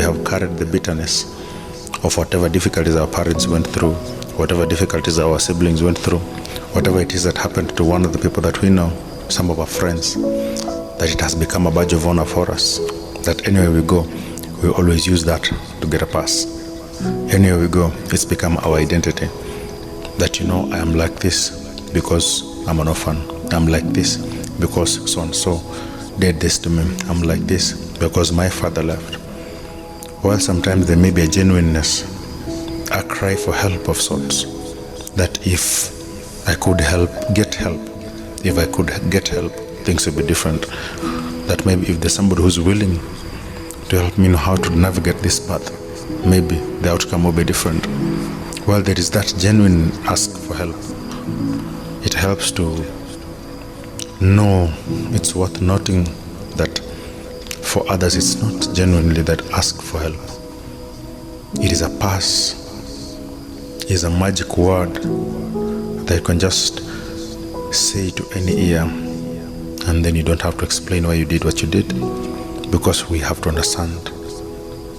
we have carried the bitterness of whatever difficulties our parents went through, whatever difficulties our siblings went through, whatever it is that happened to one of the people that we know, some of our friends, that it has become a badge of honor for us, that anywhere we go, we always use that to get a pass. Anywhere we go, it's become our identity. That, I am like this because I'm an orphan. I'm like this because so-and-so did this to me. I'm like this because my father left. Well, sometimes there may be a genuineness, a cry for help of sorts, that if I could get help, things would be different. That maybe if there's somebody who's willing to help me know how to navigate this path, maybe the outcome will be different. Well, there is that genuine ask for help. It helps to know it's worth noting that for others it's not genuinely that ask for help. It is a pass. It is a magic word that you can just say to any ear, and then you don't have to explain why you did what you did, because we have to understand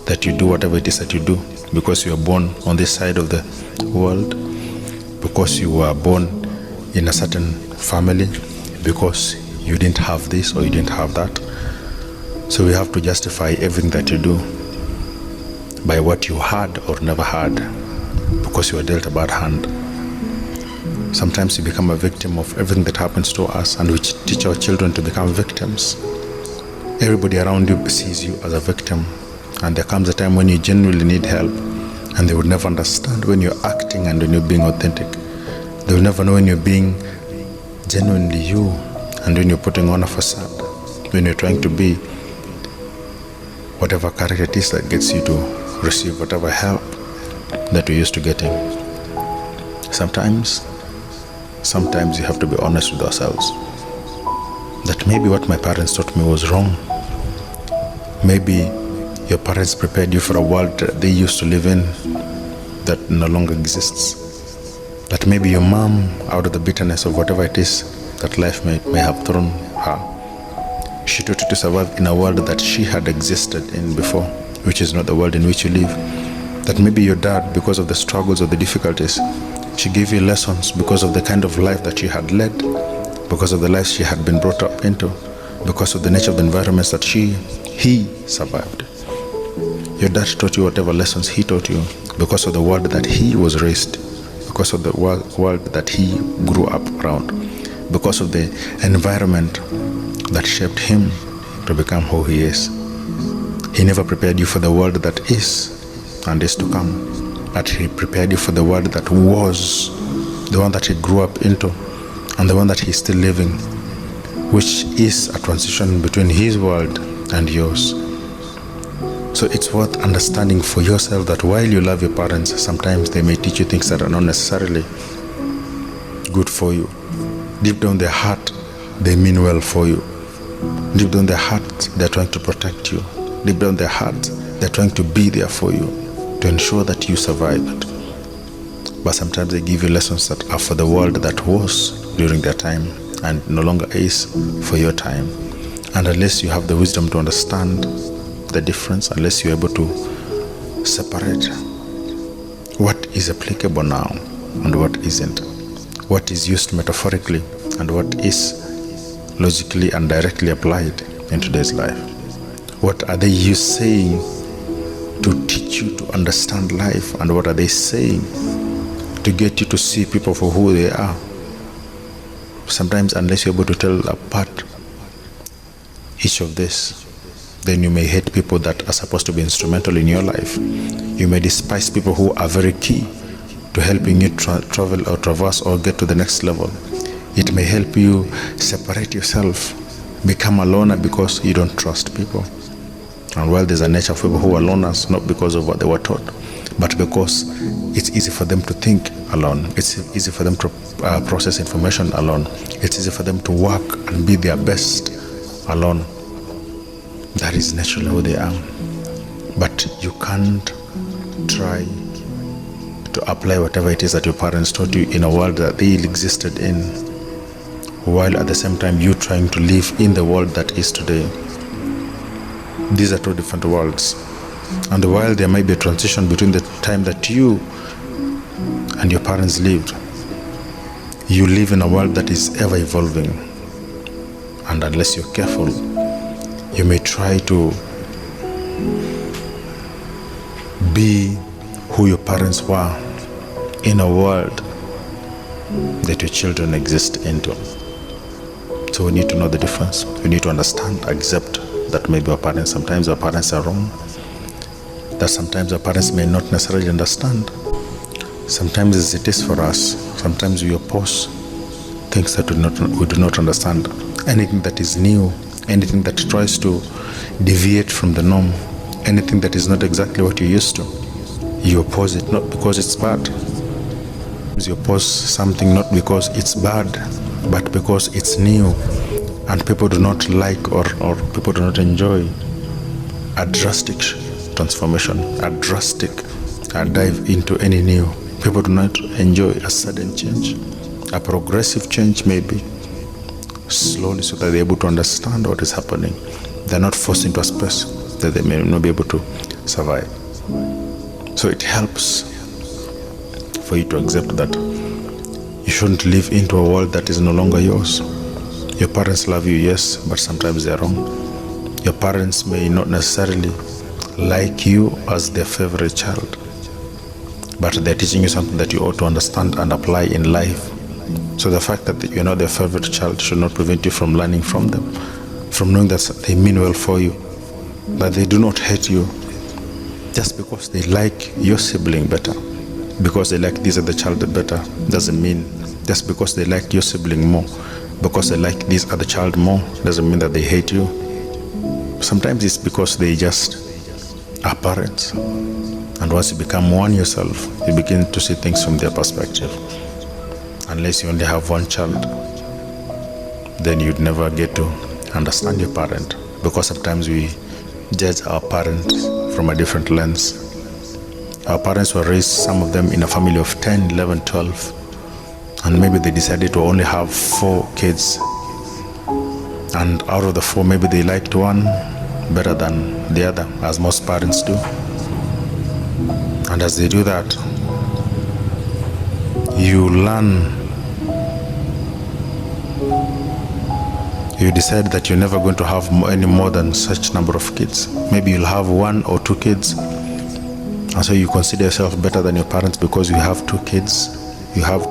that you do whatever it is that you do because you are born on this side of the world, because you were born in a certain family, because you didn't have this or you didn't have that. So we have to justify everything that you do by what you had or never had, because you were dealt a bad hand. Sometimes you become a victim of everything that happens to us, and we teach our children to become victims. Everybody around you sees you as a victim, and there comes a time when you genuinely need help, and they would never understand when you're acting and when you're being authentic. They will never know when you're being genuinely you, and when you're putting on a facade, when you're trying to be whatever character it is that gets you to receive whatever help that you're used to getting. Sometimes you have to be honest with ourselves that maybe what my parents taught me was wrong. Maybe your parents prepared you for a world that they used to live in that no longer exists. That maybe your mom, out of the bitterness of whatever it is that life may have thrown her, she taught you to survive in a world that she had existed in before, which is not the world in which you live. That maybe your dad, because of the struggles or the difficulties, she gave you lessons because of the kind of life that she had led, because of the life she had been brought up into, because of the nature of the environments that he survived. Your dad taught you whatever lessons he taught you because of the world that he was raised, because of the world that he grew up around, because of the environment that shaped him to become who he is. He never prepared you for the world that is and is to come, but he prepared you for the world that was, the one that he grew up into, and the one that he's still living, which is a transition between his world and yours. So it's worth understanding for yourself that while you love your parents, sometimes they may teach you things that are not necessarily good for you. Deep down their heart, they mean well for you. Deep down their heart, they're trying to protect you. Deep down their heart, they're trying to be there for you, to ensure that you survived. But sometimes they give you lessons that are for the world that was during their time and no longer is for your time. And unless you have the wisdom to understand the difference, unless you're able to separate what is applicable now and what isn't, what is used metaphorically and what is logically and directly applied in today's life. What are they saying to teach you to understand life, and what are they saying to get you to see people for who they are? Sometimes unless you're able to tell apart each of this, then you may hate people that are supposed to be instrumental in your life. You may despise people who are very key to helping you travel or traverse or get to the next level. It may help you separate yourself, become a loner because you don't trust people. And while there's a nature of people who are loners, not because of what they were taught, but because it's easy for them to think alone. It's easy for them to process information alone. It's easy for them to work and be their best alone. That is naturally who they are. But you can't try to apply whatever it is that your parents taught you in a world that they existed in, while at the same time you trying to live in the world that is today. These are two different worlds. And while there might be a transition between the time that you and your parents lived, you live in a world that is ever evolving. And unless you're careful, you may try to be who your parents were in a world that your children exist into. So we need to know the difference. We need to understand, accept that maybe sometimes our parents are wrong, that sometimes our parents may not necessarily understand. Sometimes as it is for us, sometimes we oppose things that we do not understand. Anything that is new, anything that tries to deviate from the norm, anything that is not exactly what you're used to, you oppose it, not because it's bad. You oppose something not because it's bad, but because it's new and people do not like or people do not enjoy a drastic transformation, a drastic dive into any new. People do not enjoy a sudden change. A progressive change maybe slowly, so that they're able to understand what is happening. They're not forced into a space that they may not be able to survive. So it helps for you to accept that you shouldn't live into a world that is no longer yours. Your parents love you, yes, but sometimes they're wrong. Your parents may not necessarily like you as their favorite child, but they're teaching you something that you ought to understand and apply in life. So the fact that you're not their favorite child should not prevent you from learning from them, from knowing that they mean well for you, that they do not hate you just because they like your sibling better, because they like this other child better. Doesn't mean just because they like your sibling more, because they like this other child more, doesn't mean that they hate you. Sometimes it's because they just are parents, and once you become one yourself, you begin to see things from their perspective. Unless you only have one child, then you'd never get to understand your parent, because sometimes we judge our parents from a different lens. Our parents were raised, some of them, in a family of 10, 11, 12, and maybe they decided to only have 4 kids, and out of the 4, maybe they liked one better than the other, as most parents do. And as they do that, you learn, you decide that you're never going to have any more than such number of kids. Maybe you'll have 1 or 2 kids, and so you consider yourself better than your parents because you have 2 kids. You have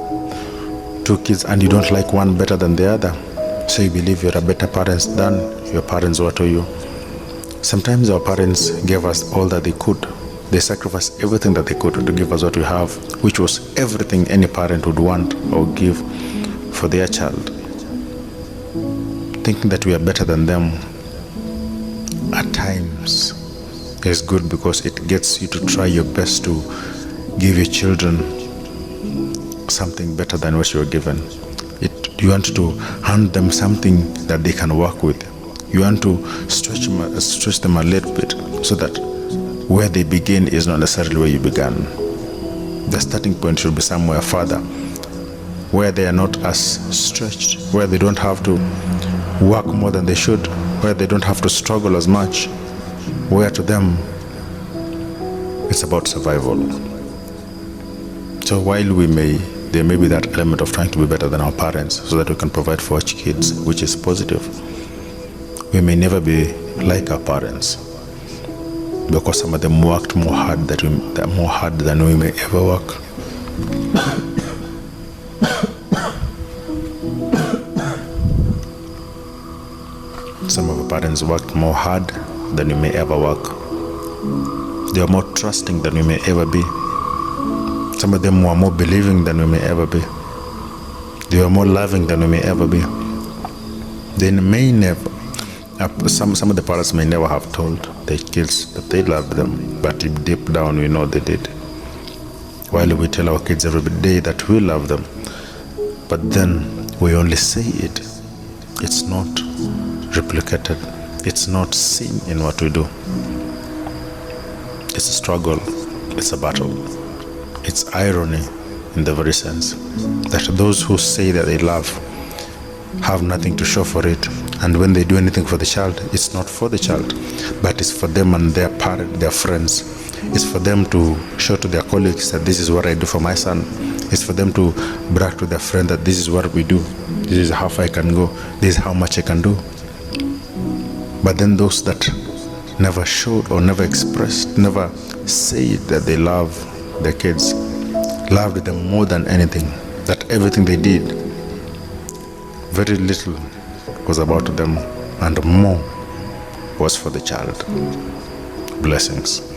2 kids and you don't like one better than the other, so you believe you're a better parent than your parents were to you. Sometimes our parents gave us all that they could. They sacrificed everything that they could to give us what we have, which was everything any parent would want or give for their child. Thinking that we are better than them at times is good, because it gets you to try your best to give your children something better than what you were given. You want to hand them something that they can work with. You want to stretch them a little bit, so that where they begin is not necessarily where you began. The starting point should be somewhere further, where they are not as stretched, where they don't have to work more than they should, where they don't have to struggle as much, where to them it's about survival. So while there may be that element of trying to be better than our parents so that we can provide for our kids, which is positive, we may never be like our parents, because some of them worked more hard than we may ever work. Some of our parents worked more hard than we may ever work. They are more trusting than we may ever be. Some of them were more believing than we may ever be. They were more loving than we may ever be. They may never, some of the parents may never have told their kids that they loved them, but deep down we know they did. While we tell our kids every day that we love them, but then we only say it. It's not replicated. It's not seen in what we do. It's a struggle. It's a battle. It's irony in the very sense that those who say that they love have nothing to show for it, And when they do anything for the child, it's not for the child, but it's for them and their parent, their friends. It's for them to show to their colleagues that this is what I do for my son. It's for them to brag to their friend that this is what we do. This is how far I can go. This is how much I can do. But then those that never showed or never expressed, never said that they love their kids, loved them more than anything, that everything they did, very little was about them and more was for the child. Blessings.